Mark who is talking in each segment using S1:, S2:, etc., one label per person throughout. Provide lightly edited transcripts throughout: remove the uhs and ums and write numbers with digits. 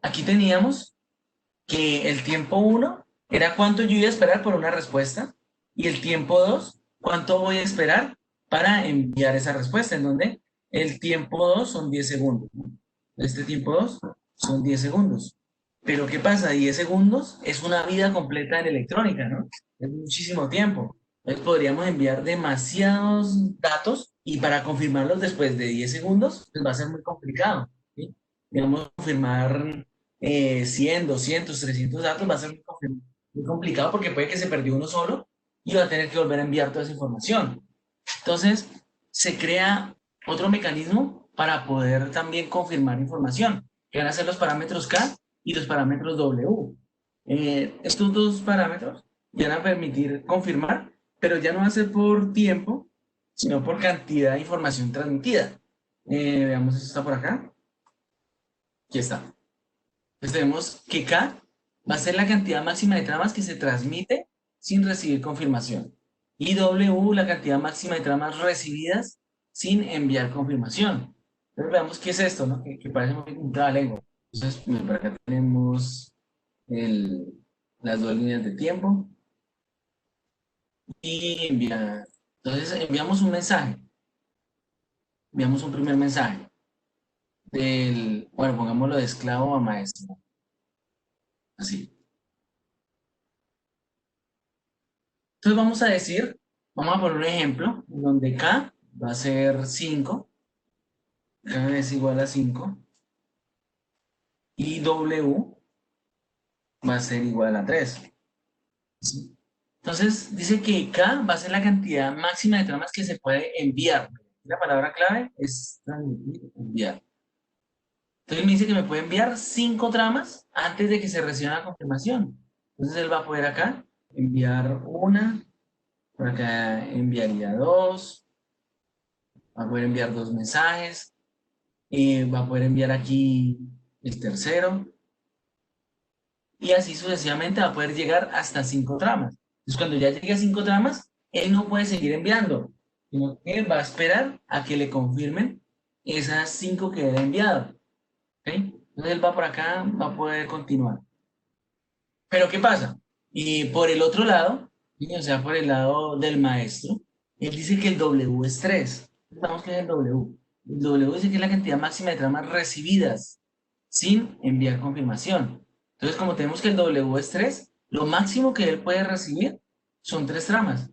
S1: Aquí teníamos que el tiempo uno era cuánto yo iba a esperar por una respuesta y el tiempo 2 cuánto voy a esperar para enviar esa respuesta, en donde el tiempo 2 son 10 segundos, ¿no? Este tiempo 2 son 10 segundos. Pero ¿qué pasa? 10 segundos es una vida completa en electrónica, ¿no? Es muchísimo tiempo. Entonces podríamos enviar demasiados datos y para confirmarlos después de 10 segundos, pues va a ser muy complicado, ¿sí? Digamos, confirmar 100, 200, 300 datos va a ser muy complicado porque puede que se perdió uno solo y va a tener que volver a enviar toda esa información. Entonces, se crea otro mecanismo para poder también confirmar información, que van a ser los parámetros K y los parámetros W. Estos dos parámetros van a permitir confirmar, pero ya no va a ser por tiempo, sino por cantidad de información transmitida. Veamos, esto está por acá. Aquí está. Entonces tenemos que K va a ser la cantidad máxima de tramas que se transmite sin recibir confirmación. Y W, la cantidad máxima de tramas recibidas sin enviar confirmación. Entonces veamos qué es esto, ¿no? Que parece muy un trabalengua. Entonces, por acá tenemos el, las dos líneas de tiempo y envía. Entonces enviamos un mensaje, enviamos un primer mensaje bueno, pongámoslo de esclavo a maestro, así. Entonces vamos a poner un ejemplo donde K va a ser 5, K es igual a 5 y W va a ser igual a 3. ¿Sí? Entonces dice que K va a ser la cantidad máxima de tramas que se puede enviar. La palabra clave es transmitir, enviar. Entonces me dice que me puede enviar 5 tramas antes de que se reciba la confirmación. Entonces él va a poder acá enviar una, por acá enviaría dos, va a poder enviar dos mensajes, va a poder enviar aquí el tercero y así sucesivamente va a poder llegar hasta 5 tramas. Entonces cuando ya llegue a 5 tramas, él no puede seguir enviando, sino que va a esperar a que le confirmen esas 5 que él ha enviado. ¿Ok? Entonces él va por acá, va a poder continuar. Pero ¿qué pasa? Y por el otro lado, ¿sí? O sea, por el lado del maestro, él dice que el W es 3. Vamos que es el W. El W dice que es la cantidad máxima de tramas recibidas sin enviar confirmación. Entonces, como tenemos que el W es 3, lo máximo que él puede recibir son 3 tramas.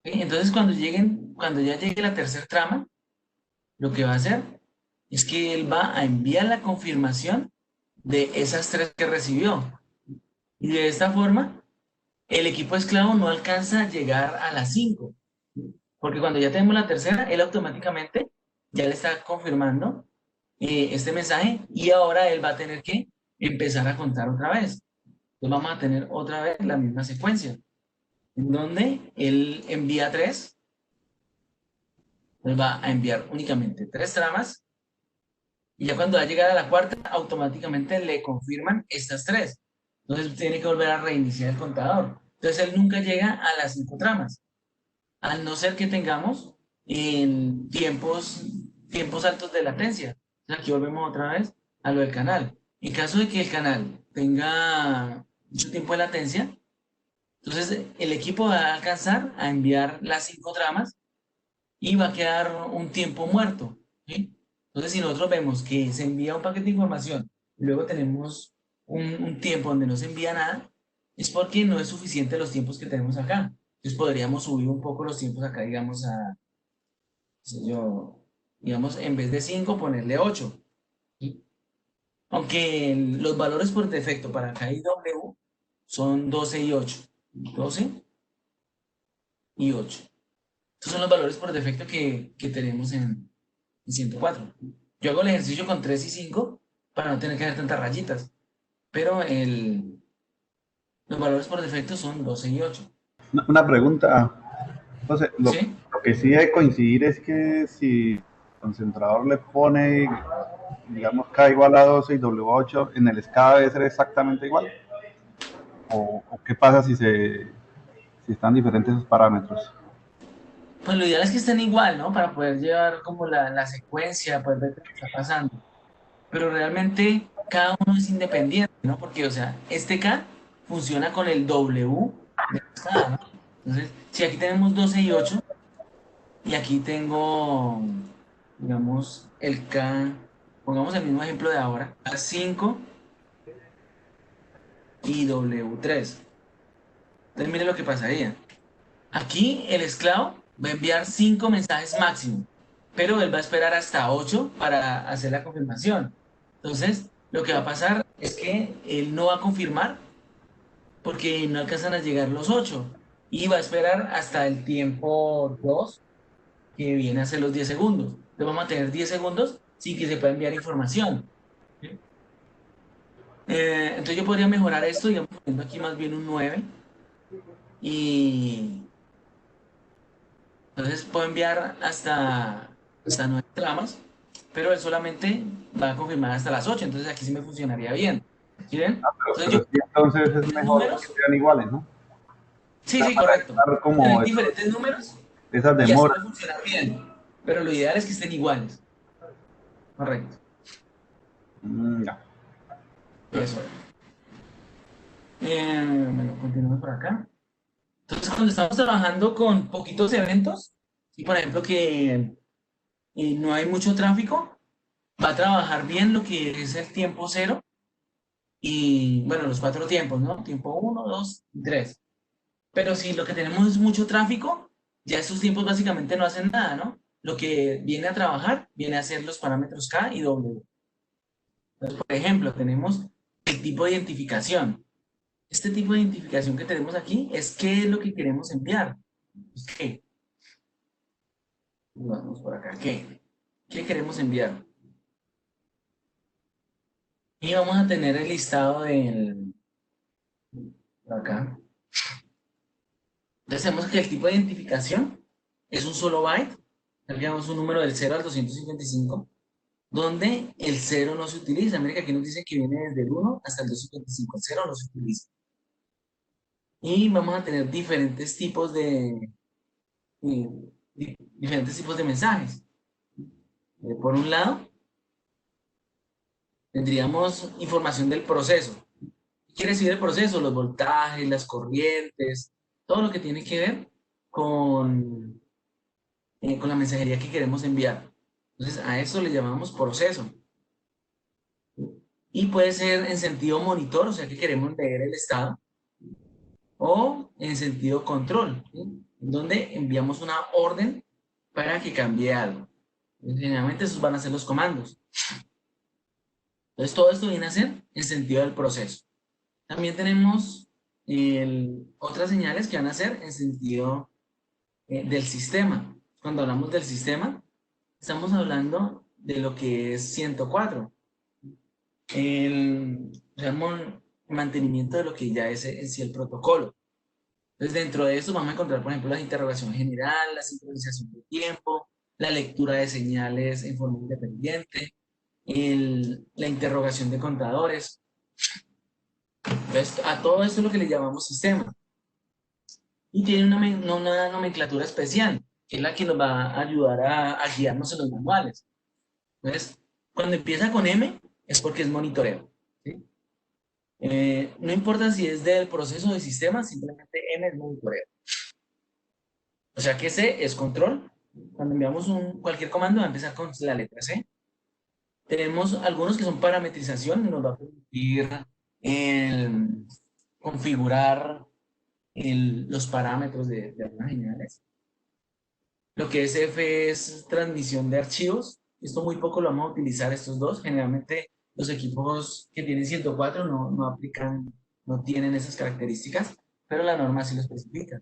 S1: ¿Ok? Entonces, cuando ya llegue la tercera trama, lo que va a hacer es que él va a enviar la confirmación de esas 3 que recibió. Y de esta forma, el equipo esclavo no alcanza a llegar a las 5, porque cuando ya tenemos la tercera, él automáticamente ya le está confirmando este mensaje y ahora él va a tener que empezar a contar otra vez. Entonces vamos a tener otra vez la misma secuencia, en donde él envía 3, él va a enviar únicamente 3 tramas y ya cuando va a llegar a la cuarta, automáticamente le confirman estas 3. Entonces tiene que volver a reiniciar el contador. Entonces él nunca llega a las 5 tramas, al no ser que tengamos en tiempos altos de latencia. Aquí volvemos otra vez a lo del canal. En caso de que el canal tenga mucho tiempo de latencia, entonces el equipo va a alcanzar a enviar las 5 tramas y va a quedar un tiempo muerto, ¿sí? Entonces, si nosotros vemos que se envía un paquete de información y luego tenemos un tiempo donde no se envía nada, es porque no es suficiente los tiempos que tenemos acá. Entonces, podríamos subir un poco los tiempos acá, digamos, qué sé yo, digamos, en vez de 5 ponerle 8, ¿sí? Aunque los valores por defecto para acá y W son 12 y 8. 12 y 8. Estos son los valores por defecto que tenemos en 104. Yo hago el ejercicio con 3 y 5 para no tener que hacer tantas rayitas, pero los valores por defecto son 12 y 8.
S2: Una pregunta. Entonces,
S1: ¿Sí?
S2: lo que sí debe coincidir es que si el concentrador le pone, digamos, K igual a 12 y W8, en el SCADA debe ser exactamente igual. O qué pasa si están diferentes esos parámetros?
S1: Pues lo ideal es que estén igual, ¿no? Para poder llevar como la secuencia, poder ver qué está pasando. Pero realmente cada uno es independiente, ¿no? Porque, o sea, este K funciona con el W de cada, ¿no? Entonces, si aquí tenemos 12 y 8, y aquí tengo, digamos, el K, pongamos el mismo ejemplo de ahora, K5 y W3. Entonces, mire lo que pasaría. Aquí el esclavo va a enviar 5 mensajes máximo, pero él va a esperar hasta 8 para hacer la confirmación. Entonces, lo que va a pasar es que él no va a confirmar porque no alcanzan a llegar los 8 y va a esperar hasta el tiempo 2 que viene a ser los 10 segundos. Entonces vamos a tener 10 segundos sin que se pueda enviar información. ¿Sí? Entonces yo podría mejorar esto, digamos, poniendo aquí más bien un 9 y entonces puedo enviar hasta 9 tramas, pero él solamente va a confirmar hasta las 8, entonces aquí sí me funcionaría bien. ¿Sí ven? Entonces yo
S2: Pero sí, entonces es
S1: tres
S2: mejor que
S1: números,
S2: sean iguales, ¿no?
S1: sí, sí,
S2: Para
S1: correcto.
S2: evitar como
S1: Tener diferentes números
S2: esas
S1: y así
S2: demoras.
S1: va a funcionar bien, pero lo ideal es que estén iguales. Correcto.
S2: Ya.
S1: Eso es. Bueno, continuamos por acá. Entonces, cuando estamos trabajando con poquitos eventos, y por ejemplo que no hay mucho tráfico, va a trabajar bien lo que es el tiempo cero y, bueno, los 4 tiempos, ¿no? Tiempo uno, 2 y 3. Pero si lo que tenemos es mucho tráfico, ya estos tiempos básicamente no hacen nada, ¿no? Lo que viene a trabajar, viene a ser los parámetros K y W. Entonces, por ejemplo, tenemos el tipo de identificación. Este tipo de identificación que tenemos aquí es qué es lo que queremos enviar. Es ¿qué? Vamos por acá. ¿Qué? ¿Qué queremos enviar? Y vamos a tener el listado del... por acá. Entonces tenemos que el tipo de identificación es un solo byte. Digamos un número del 0 al 255, donde el 0 no se utiliza. Mira que aquí nos dice que viene desde el 1 hasta el 255. El 0 no se utiliza. Y vamos a tener diferentes tipos diferentes tipos de mensajes. Por un lado, tendríamos información del proceso. ¿Qué quiere decir el proceso? Los voltajes, las corrientes, todo lo que tiene que ver con la mensajería que queremos enviar. Entonces, a eso le llamamos proceso. Y puede ser en sentido monitor, o sea que queremos leer el estado, o en sentido control, ¿sí? Donde enviamos una orden para que cambie algo. Generalmente esos van a ser los comandos. Entonces, todo esto viene a ser en sentido del proceso. También tenemos otras señales que van a ser en sentido del sistema. Cuando hablamos del sistema, estamos hablando de lo que es 104, digamos, el mantenimiento de lo que ya es en sí el protocolo. Entonces, dentro de eso vamos a encontrar, por ejemplo, la interrogación general, la sincronización de tiempo, la lectura de señales en forma independiente, la interrogación de contadores. Entonces, a todo esto es lo que le llamamos sistema. Y tiene una nomenclatura especial, que es la que nos va a ayudar a guiarnos en los manuales. Entonces, cuando empieza con M, es porque es monitoreo. ¿Sí? No importa si es del proceso de sistema, simplemente M es monitoreo. O sea que C es control. Cuando enviamos cualquier comando va a empezar con la letra C. Tenemos algunos que son parametrización, nos va a permitir configurar los parámetros de algunas señales. Lo que es F es transmisión de archivos. Esto muy poco lo vamos a utilizar estos dos. Generalmente los equipos que tienen 104 no aplican, no tienen esas características, pero la norma sí lo especifica.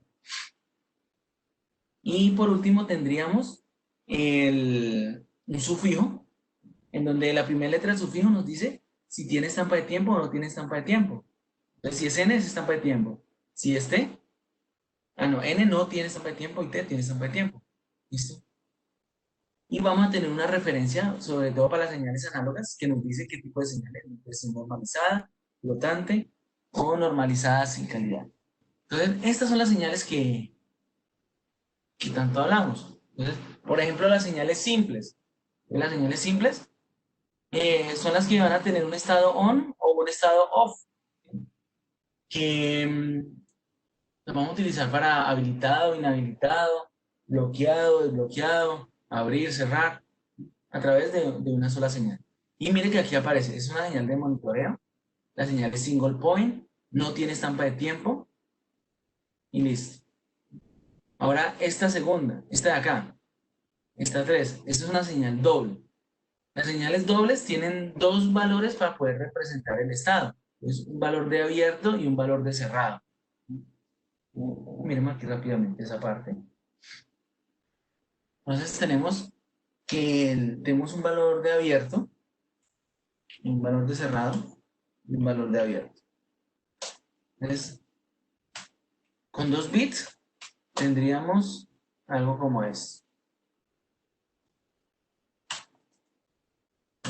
S1: Y por último tendríamos un sufijo, en donde la primera letra del sufijo nos dice si tiene estampa de tiempo o no tiene estampa de tiempo. Entonces, si es N es estampa de tiempo. Si es T, no, N no tiene estampa de tiempo y T tiene estampa de tiempo. ¿Listo? Y vamos a tener una referencia, sobre todo para las señales análogas, que nos dice qué tipo de señales, puede ser normalizada, flotante o normalizada sin calidad. Entonces, estas son las señales que tanto hablamos. Entonces, por ejemplo, las señales simples. Las señales simples son las que van a tener un estado on o un estado off, que las vamos a utilizar para habilitado, inhabilitado, bloqueado, desbloqueado, abrir, cerrar, a través de una sola señal. Y mire que aquí aparece, es una señal de monitoreo, la señal es single point, no tiene estampa de tiempo y listo. Ahora esta segunda, esta de acá, esta 3, esta es una señal doble. Las señales dobles tienen dos valores para poder representar el estado. Es un valor de abierto y un valor de cerrado. Miren aquí rápidamente esa parte. Entonces tenemos que tenemos un valor de abierto, un valor de cerrado y un valor de abierto. Entonces, con 2 bits tendríamos algo como es.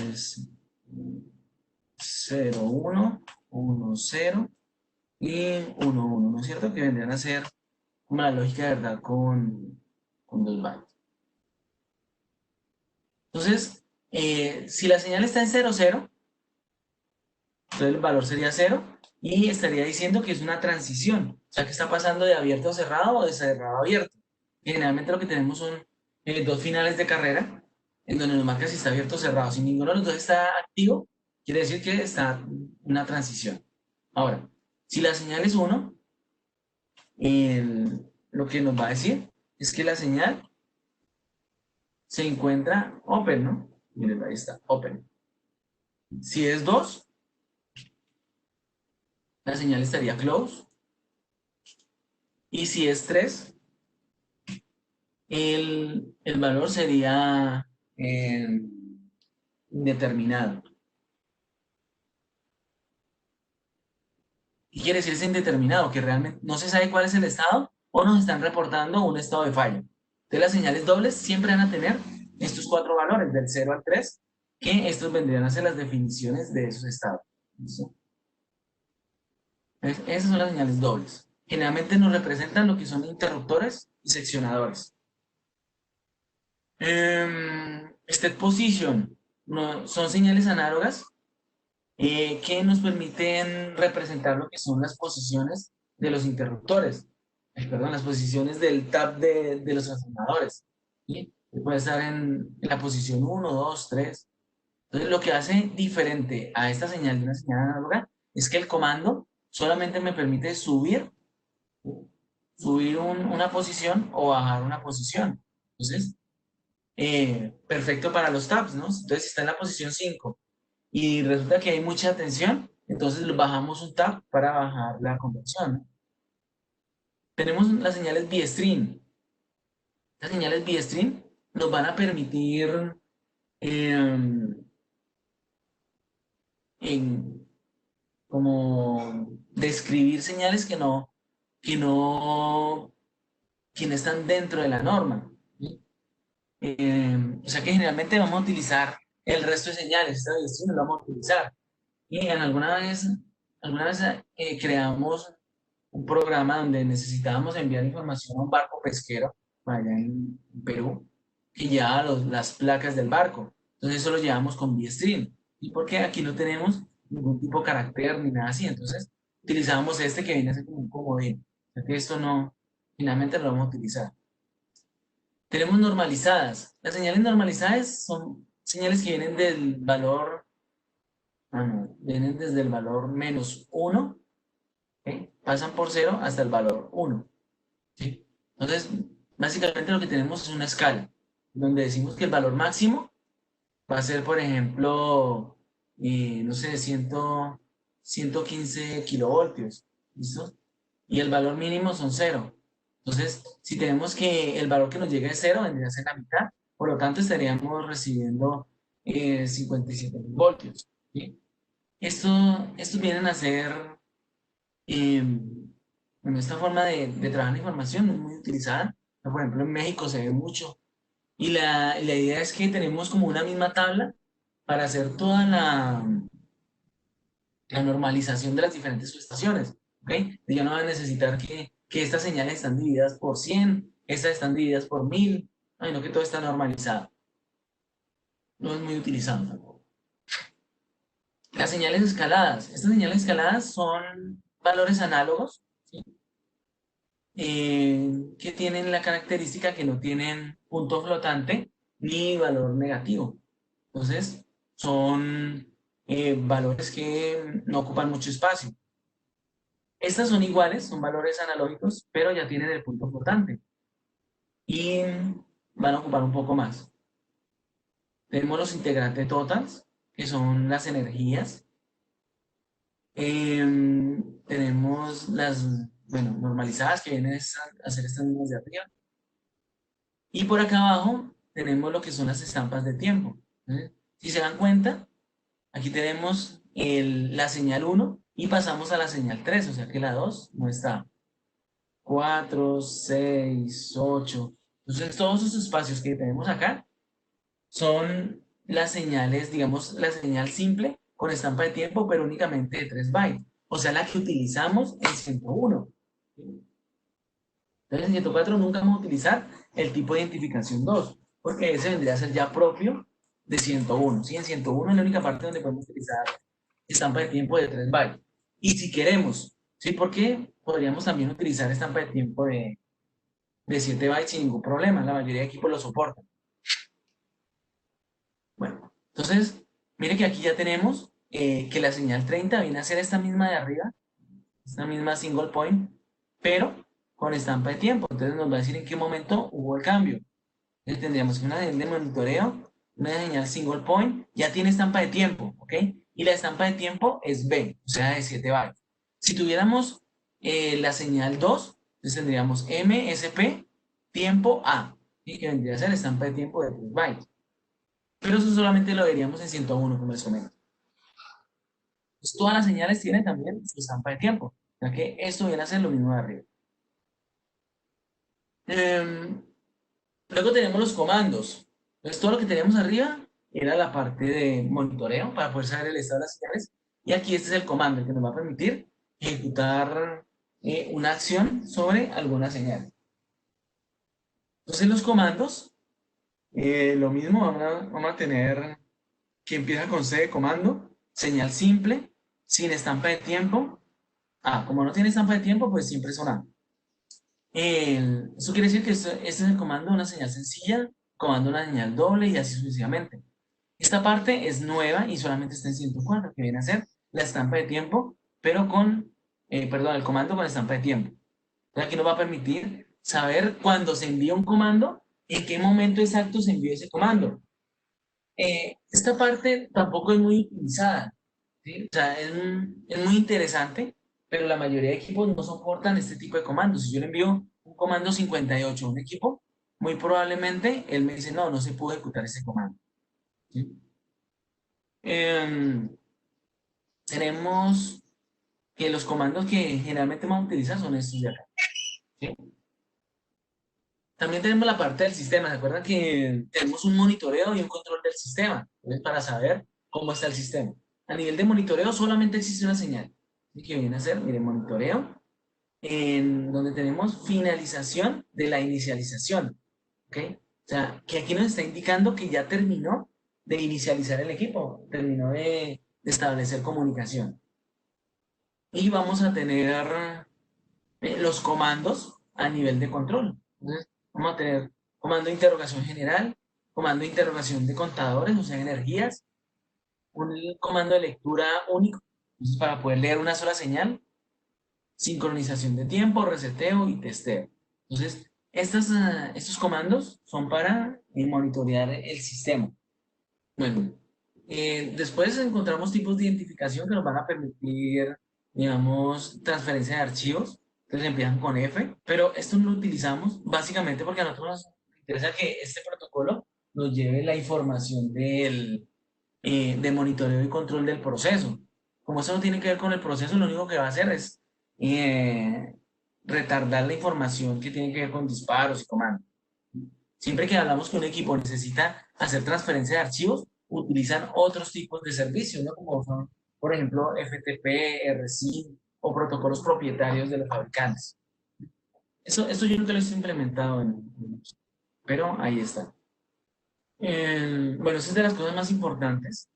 S1: Es 0, 1, 1, 0 y 1, 1, ¿no es cierto? Que vendrían a ser como la lógica de verdad con 2 bytes. Entonces, si la señal está en 0, 0, entonces el valor sería 0 y estaría diciendo que es una transición. O sea, que está pasando de abierto a cerrado o de cerrado a abierto. Generalmente lo que tenemos son dos finales de carrera en donde nos marca si está abierto o cerrado. Si ninguno de los dos está activo, quiere decir que está una transición. Ahora, si la señal es 1, lo que nos va a decir es que la señal se encuentra open, ¿no? Miren, ahí está, open. Si es 2, la señal estaría close. Y si es 3, el valor sería indeterminado. ¿Qué quiere decir ese indeterminado? Que realmente no se sabe cuál es el estado o nos están reportando un estado de fallo. Entonces las señales dobles siempre van a tener estos 4 valores, del 0 al 3, que estos vendrían a ser las definiciones de esos estados. ¿Listo? Entonces, esas son las señales dobles. Generalmente nos representan lo que son interruptores y seccionadores. Step position son señales análogas que nos permiten representar lo que son las posiciones de los interruptores, perdón, las posiciones del tab de los transformadores. ¿Sí? Puede estar en la posición 1, 2, 3. Entonces, lo que hace diferente a esta señal de una señal análoga es que el comando solamente me permite subir una posición o bajar una posición. Entonces, perfecto para los tabs, ¿no? Entonces, si está en la posición 5 y resulta que hay mucha tensión, entonces bajamos un tab para bajar la conversión, ¿no? Tenemos las señales B-string. Las señales B-string nos van a permitir en, como describir señales que no, que no están dentro de la norma, ¿sí? O sea que generalmente vamos a utilizar el resto de señales, esta B-string no la vamos a utilizar. Y alguna vez creamos un programa donde necesitábamos enviar información a un barco pesquero allá en Perú que llevaba las placas del barco. Entonces eso lo llevamos con BStream. ¿Y por qué aquí no tenemos ningún tipo de carácter ni nada así? Entonces utilizábamos este que viene a ser como un comodín. O sea que esto no, finalmente no lo vamos a utilizar. Tenemos normalizadas. Las señales normalizadas son señales que vienen del valor, no, vienen desde el valor -1, ¿sí? Pasan por 0 hasta el valor 1. ¿Sí? Entonces, básicamente lo que tenemos es una escala, donde decimos que el valor máximo va a ser, por ejemplo, no sé, 115 kilovoltios, ¿listo? Y el valor mínimo son 0. Entonces, si tenemos que el valor que nos llega es 0, vendría a ser la mitad, por lo tanto estaríamos recibiendo 57.000 voltios, ¿sí? Estos vienen a ser bueno, esta forma de trabajar la información es muy utilizada. Por ejemplo, en México se ve mucho. Y la idea es que tenemos como una misma tabla para hacer toda la normalización de las diferentes subestaciones. ¿Ok? Ya no va a necesitar que estas señales están divididas por 100, estas están divididas por 1000, sino que todo está normalizado. No es muy utilizado tampoco. Las señales escaladas. Estas señales escaladas son valores análogos, ¿sí? Que tienen la característica que no tienen punto flotante ni valor negativo. Entonces, son valores que no ocupan mucho espacio. Estas son iguales, son valores analógicos, pero ya tienen el punto flotante y van a ocupar un poco más. Tenemos los integrantes totals, que son las energías. Tenemos las, bueno, normalizadas, que vienen a ser estas mismas de arriba. Y por acá abajo tenemos lo que son las estampas de tiempo. ¿Sí? Si se dan cuenta, aquí tenemos la señal 1 y pasamos a la señal 3, o sea que la 2 no está. 4, 6, 8. Entonces todos esos espacios que tenemos acá son las señales, digamos, la señal simple con estampa de tiempo, pero únicamente de 3 bytes. O sea, la que utilizamos en 101. Entonces, en 104 nunca vamos a utilizar el tipo de identificación 2, porque ese vendría a ser ya propio de 101. ¿Sí? En 101 es la única parte donde podemos utilizar estampa de tiempo de 3 bytes. Y si queremos, ¿sí? Porque podríamos también utilizar estampa de tiempo de 7 bytes sin ningún problema. La mayoría de equipos lo soportan. Bueno, entonces, mire que aquí ya tenemos que la señal 30 viene a ser esta misma de arriba, esta misma single point, pero con estampa de tiempo. Entonces nos va a decir en qué momento hubo el cambio. Entonces tendríamos que una señal de monitoreo, una señal single point, ya tiene estampa de tiempo, ¿ok? Y la estampa de tiempo es B, o sea, de 7 bytes. Si tuviéramos la señal 2, entonces tendríamos MSP tiempo A, ¿sí? Que vendría a ser la estampa de tiempo de 3 bytes. Pero eso solamente lo veríamos en 101, como les comento. Pues todas las señales tienen también su estampa de tiempo, ya que esto viene a ser lo mismo de arriba. Em, Luego tenemos los comandos. Entonces, todo lo que tenemos arriba era la parte de monitoreo para poder saber el estado de las señales. Y aquí este es el comando el que nos va a permitir ejecutar una acción sobre alguna señal. Entonces, los comandos, lo mismo, vamos a tener que empieza con C de comando, señal simple, sin estampa de tiempo. Ah, como no tiene estampa de tiempo, pues siempre son A. Eso quiere decir que este es el comando de una señal sencilla, comando de una señal doble y así sucesivamente. Esta parte es nueva y solamente está en 104, que viene a ser la estampa de tiempo, pero con, perdón, el comando con estampa de tiempo. Entonces aquí nos va a permitir saber cuando se envía un comando, en qué momento exacto se envió ese comando. Esta parte tampoco es muy utilizada, ¿sí? O sea, es muy interesante, pero la mayoría de equipos no soportan este tipo de comandos. Si yo le envío un comando 58 a un equipo, muy probablemente él me dice, no, no se pudo ejecutar ese comando. ¿Sí? Em, Tenemos que los comandos que generalmente vamos a utilizar son estos de acá. ¿Sí? También tenemos la parte del sistema. ¿Se acuerdan que tenemos un monitoreo y un control del sistema? Entonces, para saber cómo está el sistema. A nivel de monitoreo solamente existe una señal. ¿Sí? Que viene a ser, mire, monitoreo, en donde tenemos finalización de la inicialización. ¿Ok? O sea, que aquí nos está indicando que ya terminó de inicializar el equipo, terminó de establecer comunicación. Y vamos a tener los comandos a nivel de control. Entonces, vamos a tener comando de interrogación general, comando de interrogación de contadores, o sea, energías, un comando de lectura único, entonces, para poder leer una sola señal, sincronización de tiempo, reseteo y testeo. Entonces, estos comandos son para monitorear el sistema. Bueno, después encontramos tipos de identificación que nos van a permitir, digamos, transferencia de archivos. Entonces empiezan con F, pero esto no lo utilizamos básicamente porque a nosotros nos interesa que este protocolo nos lleve la información de monitoreo y control del proceso. Como eso no tiene que ver con el proceso, lo único que va a hacer es eh, retardar la información que tiene que ver con disparos y comandos. Siempre que hablamos que un equipo necesita hacer transferencia de archivos, utilizan otros tipos de servicios, ¿no? Como son, por ejemplo, FTP, RSIM o protocolos propietarios de los fabricantes. Eso yo nunca lo he implementado pero ahí está. Bueno, esa es de las cosas más importantes.